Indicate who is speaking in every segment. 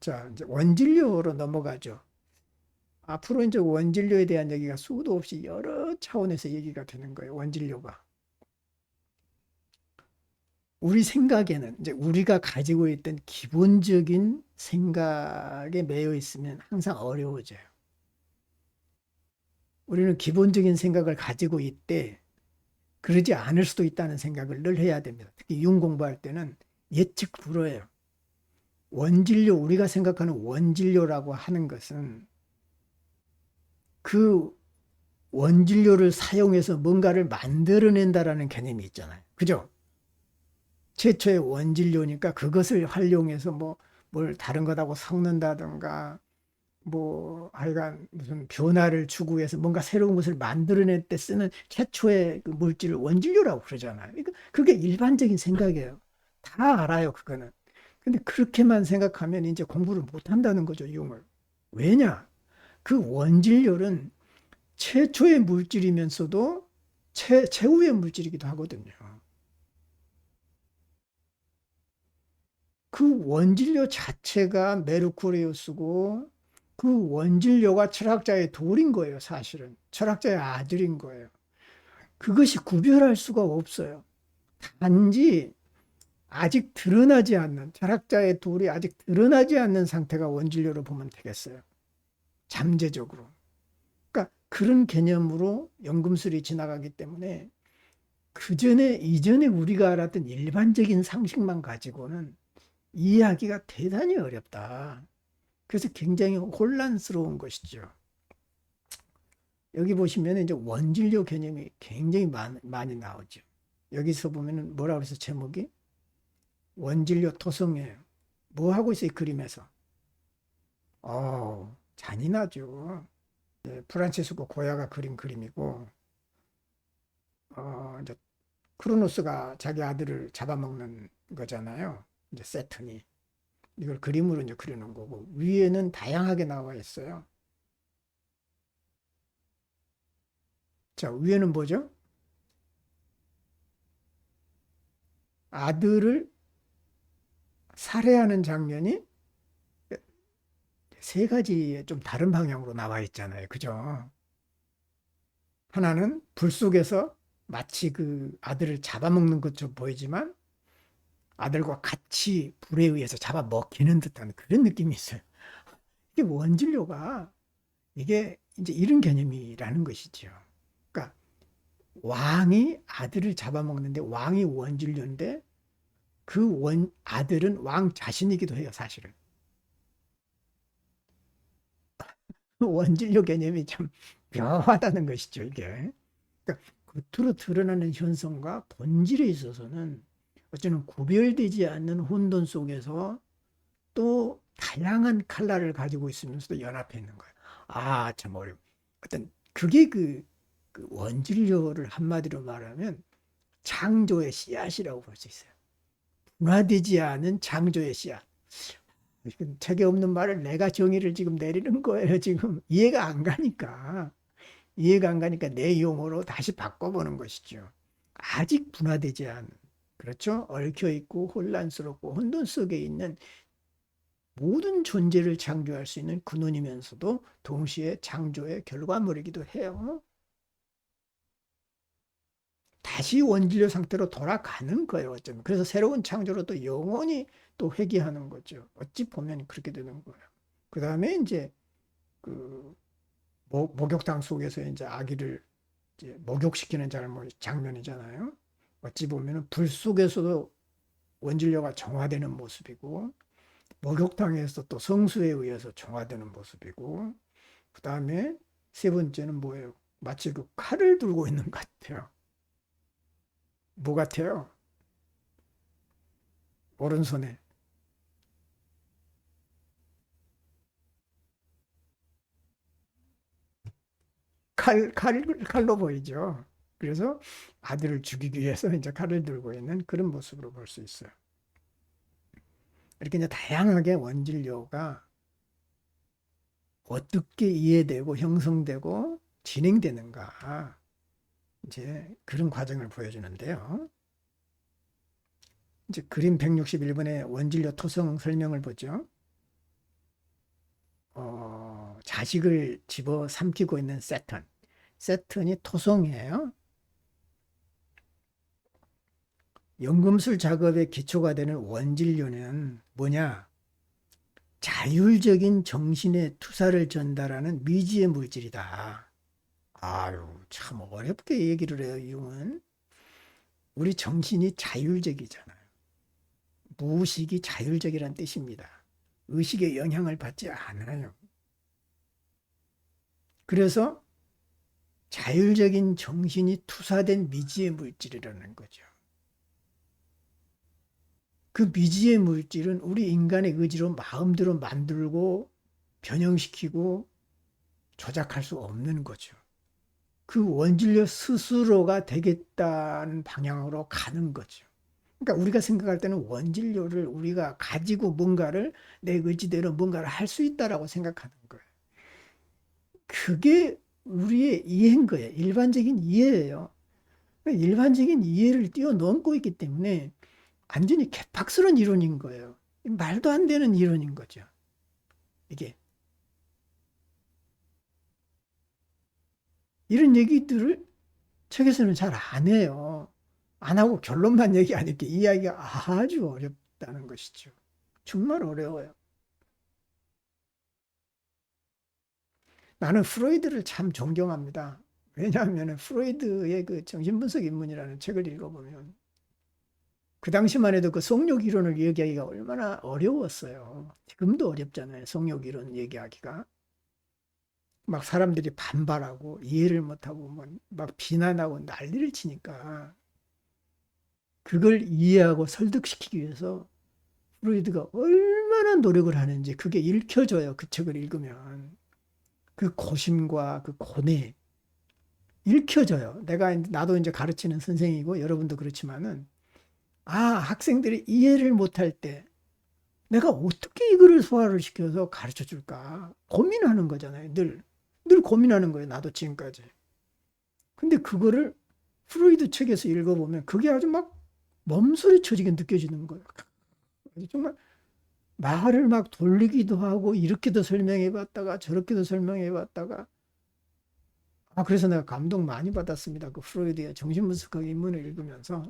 Speaker 1: 자, 이제 원진료로 넘어가죠. 앞으로 이제 원진료에 대한 얘기가 수도 없이 여러 차원에서 얘기가 되는 거예요. 원진료가. 우리 생각에는 이제 우리가 가지고 있던 기본적인 생각에 매여 있으면 항상 어려워져요. 우리는 기본적인 생각을 가지고 있대 그러지 않을 수도 있다는 생각을 늘 해야 됩니다. 특히 융 공부할 때는 예측 불허예요. 원진료, 우리가 생각하는 원진료라고 하는 것은 그 원진료를 사용해서 뭔가를 만들어낸다라는 개념이 있잖아요. 그죠? 최초의 원진료니까 그것을 활용해서 뭐 뭘 다른 것하고 섞는다든가 뭐 하여간 무슨 변화를 추구해서 뭔가 새로운 것을 만들어낼 때 쓰는 최초의 그 물질을 원진료라고 그러잖아요. 그러니까 그게 일반적인 생각이에요. 다 알아요, 그거는. 근데 그렇게만 생각하면 이제 공부를 못 한다는 거죠, 융을. 왜냐? 그 원진료는 최초의 물질이면서도 최후의 물질이기도 하거든요. 그 원진료 자체가 메르쿠리우스고 그 원진료가 철학자의 돌인 거예요, 사실은. 철학자의 아들인 거예요. 그것이 구별할 수가 없어요. 단지 아직 드러나지 않는, 철학자의 돌이 아직 드러나지 않는 상태가 원진료로 보면 되겠어요. 잠재적으로. 그러니까 그런 개념으로 연금술이 지나가기 때문에 그 전에, 이전에 우리가 알았던 일반적인 상식만 가지고는 이해하기가 대단히 어렵다. 그래서 굉장히 혼란스러운 것이죠. 여기 보시면 이제 원진료 개념이 굉장히 많이 나오죠. 여기서 보면은 뭐라 그래서 제목이 원진료 토성이에요. 뭐 하고 있어요, 이 그림에서? 잔인하죠. 예, 프란체스코 고야가 그린 그림이고, 이제 크로노스가 자기 아들을 잡아먹는 거잖아요. 이제 세턴이. 이걸 그림으로 이제 그려놓은 거고, 위에는 다양하게 나와 있어요. 자, 위에는 뭐죠? 아들을 살해하는 장면이 세 가지의 좀 다른 방향으로 나와 있잖아요. 그죠? 하나는 불 속에서 마치 그 아들을 잡아먹는 것처럼 보이지만 아들과 같이 불에 의해서 잡아먹히는 듯한 그런 느낌이 있어요. 이게 원진료가 이게 이제 이런 개념이라는 것이죠. 그러니까 왕이 아들을 잡아먹는데 왕이 원진료인데 그 아들은 왕 자신이기도 해요, 사실은. 원진료 개념이 참 묘하다는 것이죠, 이게. 그러니까 겉으로 드러나는 현상과 본질에 있어서는 어쩌면 구별되지 않는 혼돈 속에서 또 다양한 칼라를 가지고 있으면서도 연합해 있는 거예요. 아, 참 어려워. 어떤 그게 그 원진료를 한마디로 말하면 창조의 씨앗이라고 볼 수 있어요. 분화되지 않은 창조의 씨앗. 책에 없는 말을 내가 정의를 지금 내리는 거예요. 지금 이해가 안 가니까 내 용어로 다시 바꿔보는 것이죠. 아직 분화되지 않은, 그렇죠? 얽혀 있고 혼란스럽고 혼돈 속에 있는 모든 존재를 창조할 수 있는 근원이면서도 동시에 창조의 결과물이기도 해요. 다시 원진료 상태로 돌아가는 거예요, 어쩌면. 그래서 새로운 창조로 또 영원히 또 회귀하는 거죠. 어찌 보면 그렇게 되는 거예요. 그 다음에 이제 그 목욕탕 속에서 이제 아기를 이제 목욕시키는 장면이잖아요. 어찌 보면은 불 속에서도 원진료가 정화되는 모습이고 목욕탕에서 또 성수에 의해서 정화되는 모습이고 그 다음에 세 번째는 뭐예요? 마치 그 칼을 들고 있는 것 같아요. 뭐 같아요? 오른손에 칼로 보이죠. 그래서 아들을 죽이기 위해서 이제 칼을 들고 있는 그런 모습으로 볼 수 있어요. 이렇게 이제 다양하게 원진료가 어떻게 이해되고 형성되고 진행되는가 이제 그런 과정을 보여주는데요. 이제 그림 161번의 원진료 토성 설명을 보죠. 자식을 집어삼키고 있는 세턴. 세턴이 토성이에요. 연금술 작업의 기초가 되는 원진료는 뭐냐? 자율적인 정신의 투사를 전달하는 미지의 물질이다. 아유, 참 어렵게 얘기를 해요, 이용은. 우리 정신이 자율적이잖아요. 무의식이 자율적이란 뜻입니다. 의식의 영향을 받지 않아요. 그래서 자율적인 정신이 투사된 미지의 물질이라는 거죠. 그 미지의 물질은 우리 인간의 의지로 마음대로 만들고 변형시키고 조작할 수 없는 거죠. 그 원진료 스스로가 되겠다는 방향으로 가는 거죠. 그러니까 우리가 생각할 때는 원진료를 우리가 가지고 뭔가를 내 의지대로 뭔가를 할 수 있다라고 생각하는 거예요. 그게 우리의 이해인 거예요. 일반적인 이해예요. 일반적인 이해를 뛰어넘고 있기 때문에 완전히 개팍스러운 이론인 거예요. 말도 안 되는 이론인 거죠. 이게. 이런 얘기들을 책에서는 잘 안 해요. 안 하고 결론만 얘기하니까 이야기가 아주 어렵다는 것이죠. 정말 어려워요. 나는 프로이드를 참 존경합니다. 왜냐하면 프로이드의 그 정신분석 입문이라는 책을 읽어보면 그 당시만 해도 그 성욕 이론을 얘기하기가 얼마나 어려웠어요. 지금도 어렵잖아요. 성욕 이론 얘기하기가. 막 사람들이 반발하고 이해를 못하고 막 비난하고 난리를 치니까 그걸 이해하고 설득시키기 위해서 프로이드가 얼마나 노력을 하는지 그게 읽혀져요. 그 책을 읽으면. 그 고심과 그 고뇌 읽혀져요. 나도 이제 가르치는 선생이고 여러분도 그렇지만은 학생들이 이해를 못할 때 내가 어떻게 이거를 소화를 시켜서 가르쳐 줄까 고민하는 거잖아요. 늘 고민하는 거예요. 나도 지금까지. 근데 그거를 프로이드 책에서 읽어보면 그게 아주 막 몸소리 쳐지게 느껴지는 거예요. 정말 말을 막 돌리기도 하고 이렇게도 설명해 봤다가 저렇게도 설명해 봤다가 그래서 내가 감동 많이 받았습니다. 그 프로이드의 정신분석학 입문을 읽으면서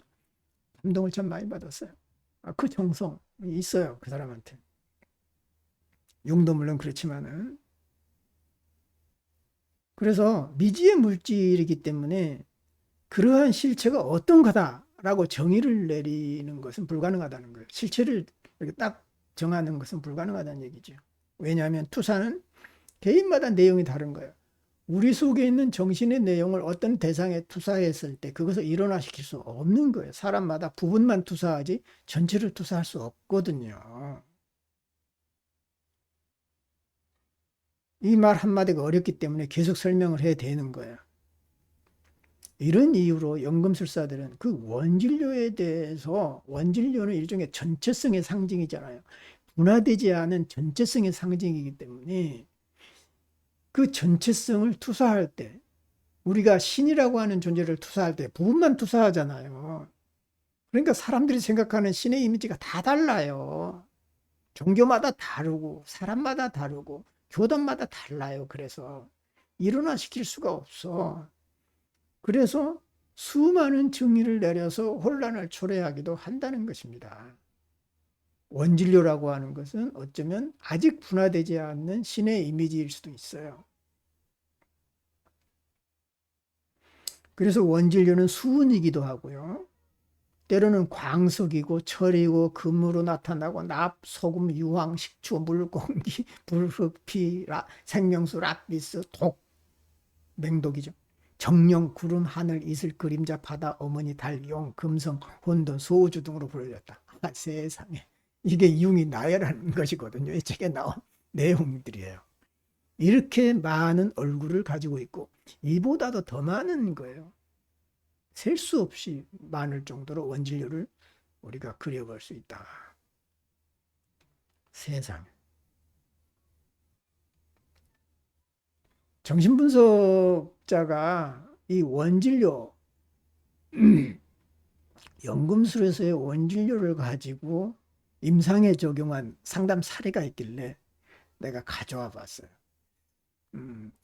Speaker 1: 감동을 참 많이 받았어요. 그 정성 있어요. 그 사람한테. 용도 물론 그렇지만은. 그래서 미지의 물질이기 때문에 그러한 실체가 어떤 거다라고 정의를 내리는 것은 불가능하다는 거예요. 실체를 이렇게 딱 정하는 것은 불가능하다는 얘기죠. 왜냐하면 투사는 개인마다 내용이 다른 거예요. 우리 속에 있는 정신의 내용을 어떤 대상에 투사했을 때 그것을 일어나시킬 수 없는 거예요. 사람마다 부분만 투사하지 전체를 투사할 수 없거든요. 이 말 한마디가 어렵기 때문에 계속 설명을 해야 되는 거예요. 이런 이유로 연금술사들은 그 원진료에 대해서 원진료는 일종의 전체성의 상징이잖아요. 분화되지 않은 전체성의 상징이기 때문에 그 전체성을 투사할 때 우리가 신이라고 하는 존재를 투사할 때 부분만 투사하잖아요. 그러니까 사람들이 생각하는 신의 이미지가 다 달라요. 종교마다 다르고 사람마다 다르고 교단마다 달라요. 그래서 일어나시킬 수가 없어. 그래서 수많은 정의를 내려서 혼란을 초래하기도 한다는 것입니다. 원진료라고 하는 것은 어쩌면 아직 분화되지 않는 신의 이미지일 수도 있어요. 그래서 원진료는 수은이기도 하고요. 때로는 광석이고 철이고 금으로 나타나고 납, 소금, 유황, 식초, 물, 공기, 불, 흙, 피, 생명수, 라피스, 독, 맹독이죠. 정령, 구름, 하늘, 이슬, 그림자, 바다, 어머니, 달, 용, 금성, 혼돈, 소우주 등으로 불렸다. 세상에. 이게 융이 나열하는 것이거든요. 이 책에 나온 내용들이에요. 이렇게 많은 얼굴을 가지고 있고 이보다도 더 많은 거예요. 셀 수 없이 많을 정도로 원진료를 우리가 그려볼 수 있다. 세상에. 정신분석자가 이 원진료 연금술에서의 원진료를 가지고 임상에 적용한 상담 사례가 있길래 내가 가져와 봤어요.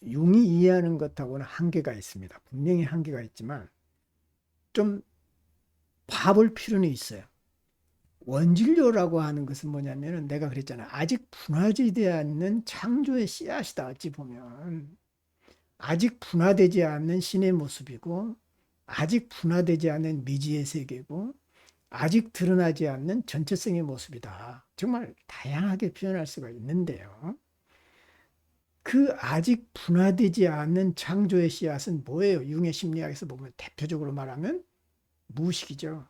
Speaker 1: 융이 이해하는 것하고는 한계가 있습니다. 분명히 한계가 있지만 좀 봐볼 필요는 있어요. 원진료라고 하는 것은 뭐냐면은 내가 그랬잖아요. 아직 분화되지 않는 창조의 씨앗이다. 어찌 보면 아직 분화되지 않는 신의 모습이고 아직 분화되지 않는 미지의 세계고 아직 드러나지 않는 전체성의 모습이다. 정말 다양하게 표현할 수가 있는데요. 그 아직 분화되지 않는 창조의 씨앗은 뭐예요? 융의 심리학에서 보면 대표적으로 말하면 무의식이죠.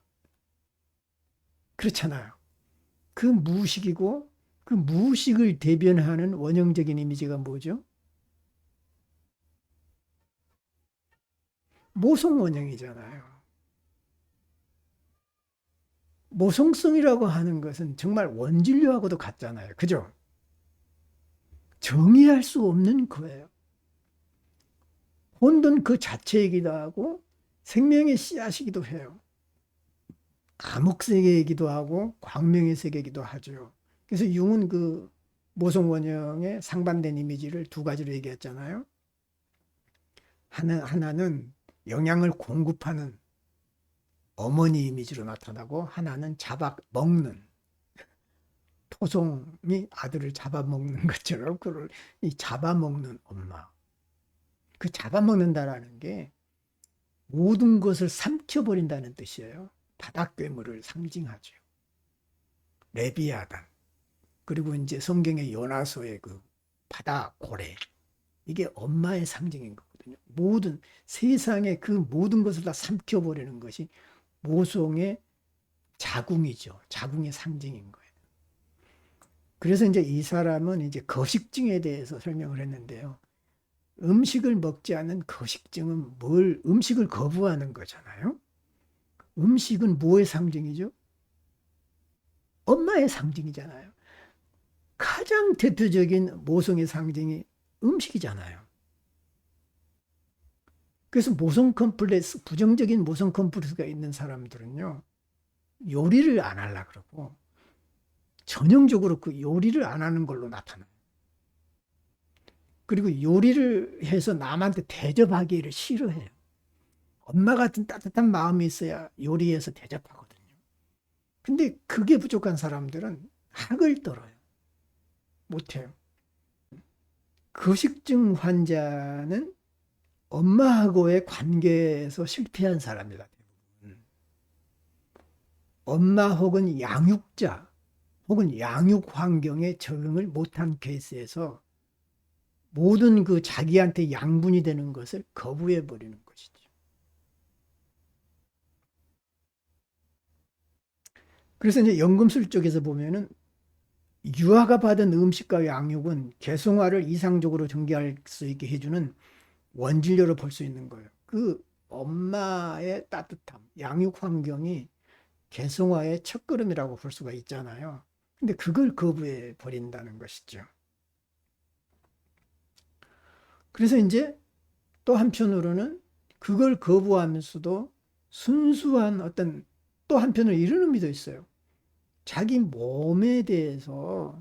Speaker 1: 그렇잖아요. 그 무의식이고 그 무의식을 대변하는 원형적인 이미지가 뭐죠? 모성 원형이잖아요. 모성성이라고 하는 것은 정말 원진료하고도 같잖아요. 그죠? 정의할 수 없는 거예요. 혼돈 그 자체이기도 하고 생명의 씨앗이기도 해요. 암흑세계이기도 하고 광명의 세계이기도 하죠. 그래서 융은 그 모성원형의 상반된 이미지를 두 가지로 얘기했잖아요. 하나는 영양을 공급하는 어머니 이미지로 나타나고 하나는 잡아먹는 토종이 아들을 잡아먹는 것처럼 그걸 이 잡아먹는 엄마. 그 잡아먹는다라는 게 모든 것을 삼켜버린다는 뜻이에요. 바닥 괴물을 상징하죠. 레비아단. 그리고 이제 성경의 요나서의 그 바다 고래. 이게 엄마의 상징인 거거든요. 모든 세상의 그 모든 것을 다 삼켜버리는 것이 모성의 자궁이죠. 자궁의 상징인 거예요. 그래서 이제 이 사람은 이제 거식증에 대해서 설명을 했는데요. 음식을 먹지 않는 거식증은 음식을 거부하는 거잖아요. 음식은 뭐의 상징이죠? 엄마의 상징이잖아요. 가장 대표적인 모성의 상징이 음식이잖아요. 그래서 모성 컴플렉스, 부정적인 모성 컴플렉스가 있는 사람들은요, 요리를 안 하려고 그러고, 전형적으로 그 요리를 안 하는 걸로 나타나요. 그리고 요리를 해서 남한테 대접하기를 싫어해요. 엄마 같은 따뜻한 마음이 있어야 요리해서 대접하거든요. 근데 그게 부족한 사람들은 학을 떨어요. 못해요. 거식증 환자는 엄마하고의 관계에서 실패한 사람이다. 엄마 혹은 양육자 혹은 양육 환경에 적응을 못한 케이스에서 모든 그 자기한테 양분이 되는 것을 거부해 버리는 것이죠. 그래서 이제 연금술 쪽에서 보면은 유아가 받은 음식과 양육은 개성화를 이상적으로 전개할 수 있게 해주는 원진료로 볼 수 있는 거예요. 그 엄마의 따뜻함, 양육 환경이 개성화의 첫걸음이라고 볼 수가 있잖아요. 근데 그걸 거부해 버린다는 것이죠. 그래서 이제 또 한편으로는 그걸 거부하면서도 순수한 어떤 또 한편으로 이런 의미도 있어요. 자기 몸에 대해서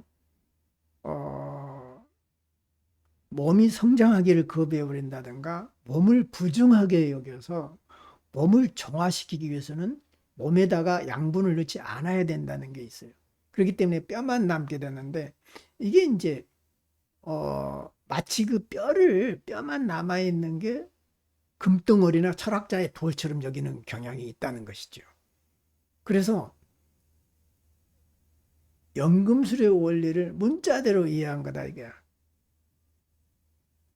Speaker 1: 몸이 성장하기를 거부해 버린다든가 몸을 부정하게 여겨서 몸을 정화시키기 위해서는 몸에다가 양분을 넣지 않아야 된다는 게 있어요. 그렇기 때문에 뼈만 남게 되는데 이게 이제 마치 그 뼈만 남아 있는 게 금덩어리나 철학자의 돌처럼 여기는 경향이 있다는 것이죠. 그래서 연금술의 원리를 문자대로 이해한 거다 이게.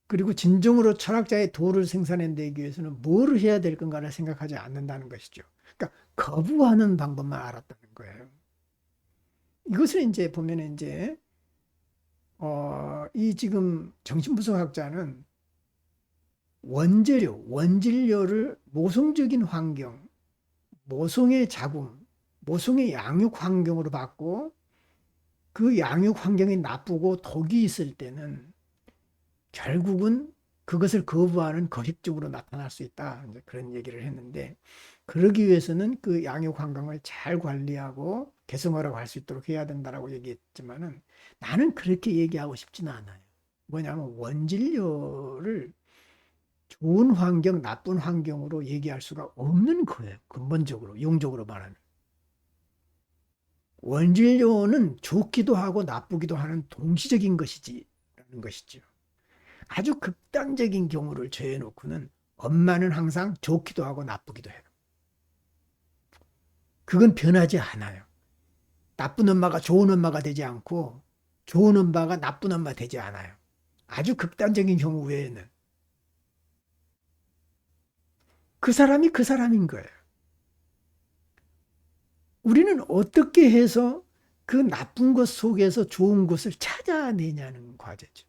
Speaker 1: 그리고 진정으로 철학자의 도를 생산해내기 위해서는 뭘 해야 될 건가를 생각하지 않는다는 것이죠. 그러니까 거부하는 방법만 알았다는 거예요. 이것을 이제 보면 이제 이 지금 정신분석학자는 원진료를 모성적인 환경, 모성의 자궁, 모성의 양육 환경으로 봤고 그 양육 환경이 나쁘고 독이 있을 때는 결국은 그것을 거부하는 거식적으로 나타날 수 있다. 이제 그런 얘기를 했는데 그러기 위해서는 그 양육 환경을 잘 관리하고 개성어라고 할 수 있도록 해야 된다라고 얘기했지만은 나는 그렇게 얘기하고 싶지는 않아요. 뭐냐면 원진료를 좋은 환경, 나쁜 환경으로 얘기할 수가 없는 거예요. 근본적으로, 용적으로 말하면. 원진료는 좋기도 하고 나쁘기도 하는 동시적인 것이지라는 것이죠. 아주 극단적인 경우를 제외놓고는 엄마는 항상 좋기도 하고 나쁘기도 해요. 그건 변하지 않아요. 나쁜 엄마가 좋은 엄마가 되지 않고 좋은 엄마가 나쁜 엄마 되지 않아요. 아주 극단적인 경우 외에는. 그 사람이 그 사람인 거예요. 우리는 어떻게 해서 그 나쁜 것 속에서 좋은 것을 찾아내냐는 과제죠.